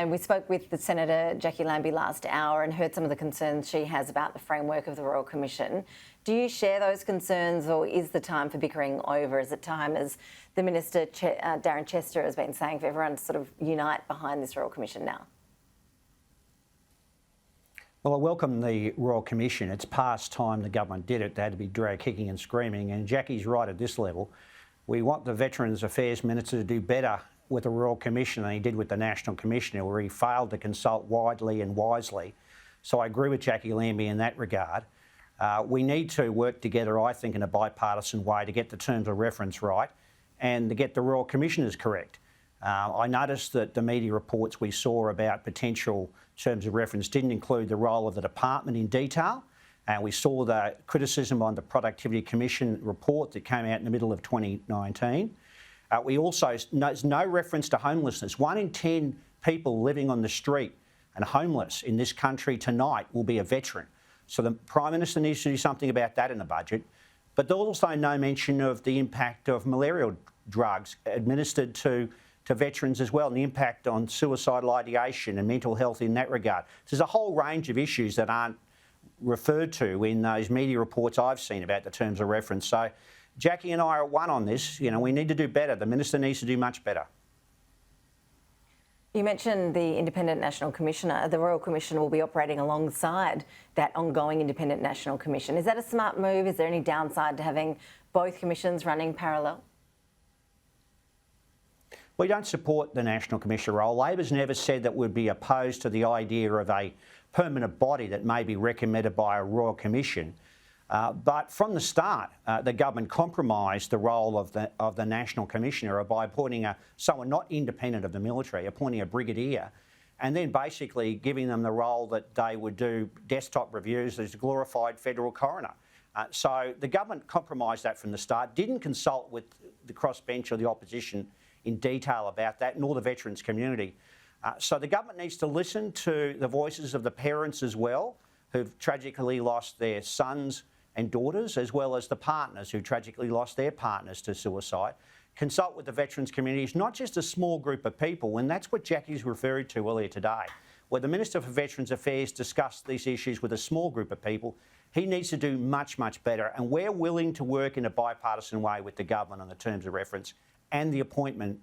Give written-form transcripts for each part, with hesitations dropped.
And we spoke with the Senator Jackie Lambie last hour and heard some of the concerns she has about the framework of the Royal Commission. Do you share those concerns, or is the time for bickering over? Is it time, as the Minister, Darren Chester, has been saying, for everyone to sort of unite behind this Royal Commission now? Well, I welcome the Royal Commission. It's past time the government did it. They had to be dragged kicking and screaming, and Jackie's right at this level. We want the Veterans Affairs Minister to do better with the Royal Commission than he did with the National Commissioner, where he failed to consult widely and wisely. So I agree with Jackie Lambie in that regard. We need to work together, I think, in a bipartisan way to get the terms of reference right and to get the Royal Commissioners correct. I noticed that the media reports we saw about potential terms of reference didn't include the role of the department in detail. We saw the criticism on the Productivity Commission report that came out in the middle of 2019. We also, there's no reference to homelessness. 1 in 10 people living on the street and homeless in this country tonight will be a veteran. So the Prime Minister needs to do something about that in the budget. But there's also no mention of the impact of malarial drugs administered to veterans as well, and the impact on suicidal ideation and mental health in that regard. There's a whole range of issues that aren't referred to in those media reports I've seen about the terms of reference. So Jackie and I are one on this. You know, we need to do better. The Minister needs to do much better. You mentioned the Independent National Commissioner. The Royal Commission will be operating alongside that ongoing Independent National Commission. Is that a smart move? Is there any downside to having both commissions running parallel? We don't support the National Commissioner role. Labor's never said that we'd be opposed to the idea of a permanent body that may be recommended by a Royal Commission. But from the start, the government compromised the role of the National Commissioner by appointing someone not independent of the military, appointing a brigadier, and then basically giving them the role that they would do desktop reviews as a glorified federal coroner. So the government compromised that from the start, didn't consult with the crossbench or the opposition in detail about that, nor the veterans community. So the government needs to listen to the voices of the parents as well, who've tragically lost their sons and daughters, as well as the partners who tragically lost their partners to suicide. Consult with the veterans community. It's not just a small group of people, and that's what Jackie's referred to earlier today. Where the Minister for Veterans Affairs discussed these issues with a small group of people, he needs to do much, much better. And we're willing to work in a bipartisan way with the government on the terms of reference and the appointment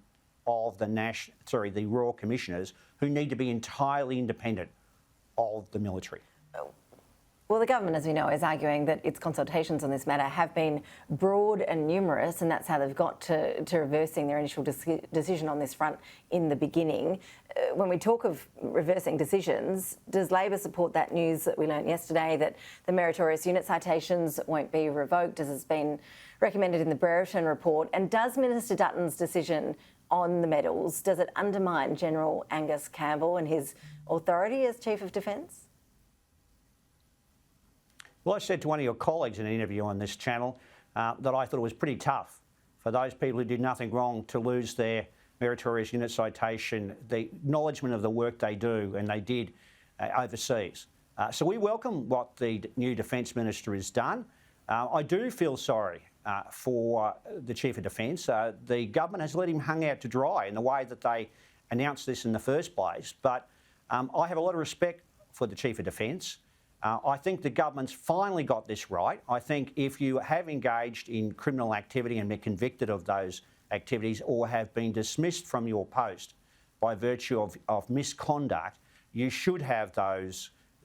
of the Royal Commissioners, who need to be entirely independent of the military. Well, the government, as we know, is arguing that its consultations on this matter have been broad and numerous, and that's how they've got to reversing their initial decision on this front in the beginning. When we talk of reversing decisions, does Labor support that news that we learnt yesterday, that the meritorious unit citations won't be revoked, as has been recommended in the Brereton report? And does Minister Dutton's decision on the medals, does it undermine General Angus Campbell and his authority as Chief of Defence? Well, I said to one of your colleagues in an interview on this channel that I thought it was pretty tough for those people who did nothing wrong to lose their meritorious unit citation, the acknowledgement of the work they do and they did overseas. So we welcome what the new Defence Minister has done. I do feel sorry for the Chief of Defence. The government has let him hang out to dry in the way that they announced this in the first place. But I have a lot of respect for the Chief of Defence. I think the government's finally got this right. I think if you have engaged in criminal activity and been convicted of those activities or have been dismissed from your post by virtue of misconduct, you should have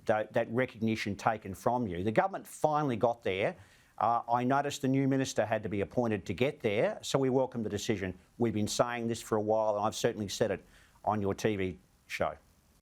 that recognition taken from you. The government finally got there. I noticed the new minister had to be appointed to get there, so we welcome the decision. We've been saying this for a while, and I've certainly said it on your TV show.